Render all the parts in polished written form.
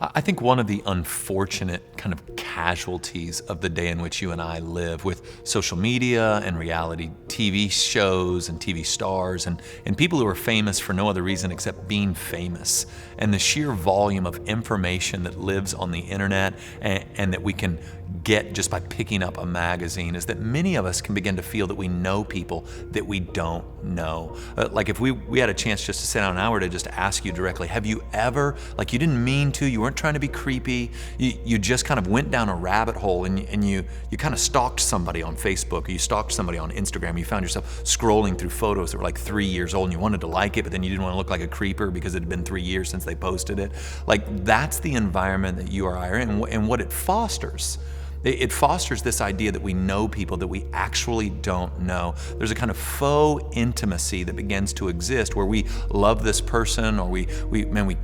I think one of the unfortunate kind of casualties of the day in which you and I live with social media and reality TV shows and TV stars and people who are famous for no other reason except being famous, and the sheer volume of information that lives on the internet and that we can get just by picking up a magazine, is that many of us can begin to feel that we know people that we don't know. Like if we had a chance just to sit down an hour to just ask you directly, have you ever, like you didn't mean to, you weren't trying to be creepy, you just kind of went down a rabbit hole and you kind of stalked somebody on Facebook, or you stalked somebody on Instagram, you found yourself scrolling through photos that were like 3 years old and you wanted to like it, but then you didn't want to look like a creeper because it had been 3 years since they posted it. Like that's the environment that you or I are in, and what it fosters. It fosters this idea that we know people that we actually don't know. There's a kind of faux intimacy that begins to exist where we love this person, or we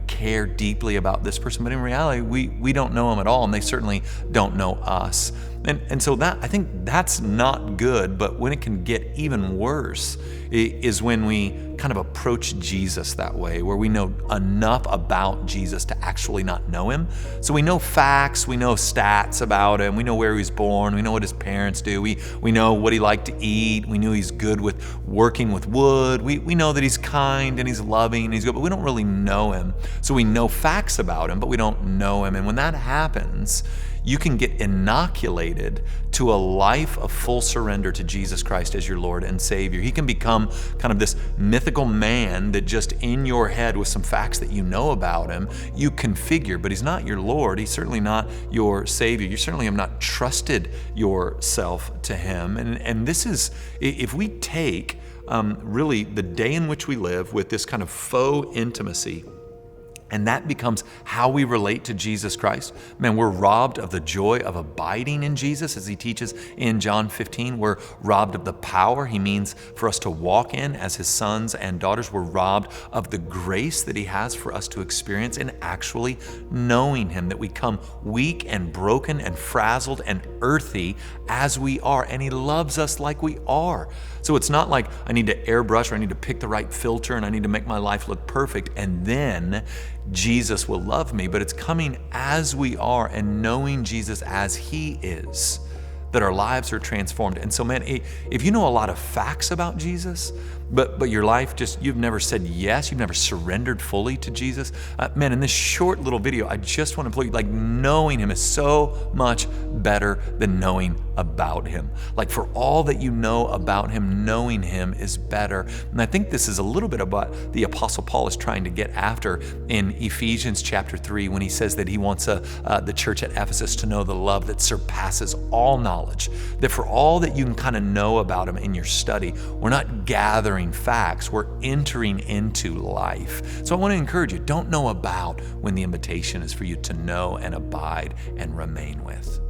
care deeply about this person, but in reality, we don't know them at all, and they certainly don't know us. And so that, I think that's not good, but when it can get even worse is when we kind of approach Jesus that way, where we know enough about Jesus to actually not know him. So we know facts, we know stats about him, we know where he was born, we know what his parents do, we know what he liked to eat, we know he's good with working with wood, we know that he's kind and he's loving and he's good, but we don't really know him. So we know facts about him, but we don't know him. And when that happens, you can get inoculated to a life of full surrender to Jesus Christ as your Lord and Savior. He can become kind of this mythical man that just in your head with some facts that you know about him, you configure, but he's not your Lord. He's certainly not your Savior. You certainly have not trusted yourself to him. And this is, if we take really the day in which we live with this kind of faux intimacy, and that becomes how we relate to Jesus Christ. Man, we're robbed of the joy of abiding in Jesus, as he teaches in John 15. We're robbed of the power he means for us to walk in as his sons and daughters. We're robbed of the grace that he has for us to experience in actually knowing him, that we come weak and broken and frazzled and earthy as we are, and he loves us like we are. So it's not like I need to airbrush, or I need to pick the right filter, and I need to make my life look perfect, and then Jesus will love me, but it's coming as we are and knowing Jesus as he is, that our lives are transformed. And so, man, if you know a lot of facts about Jesus, but your life just, you've never said yes, you've never surrendered fully to Jesus, man, in this short little video, I just want to play, like, knowing him is so much better than knowing about him. Like, for all that you know about him, knowing him is better. And I think this is a little bit about the Apostle Paul is trying to get after in Ephesians chapter 3, when he says that he wants the church at Ephesus to know the love that surpasses all knowledge, that for all that you can kind of know about him in your study, we're not gathering facts, we're entering into life. So I want to encourage you, don't know about when the invitation is for you to know and abide and remain with.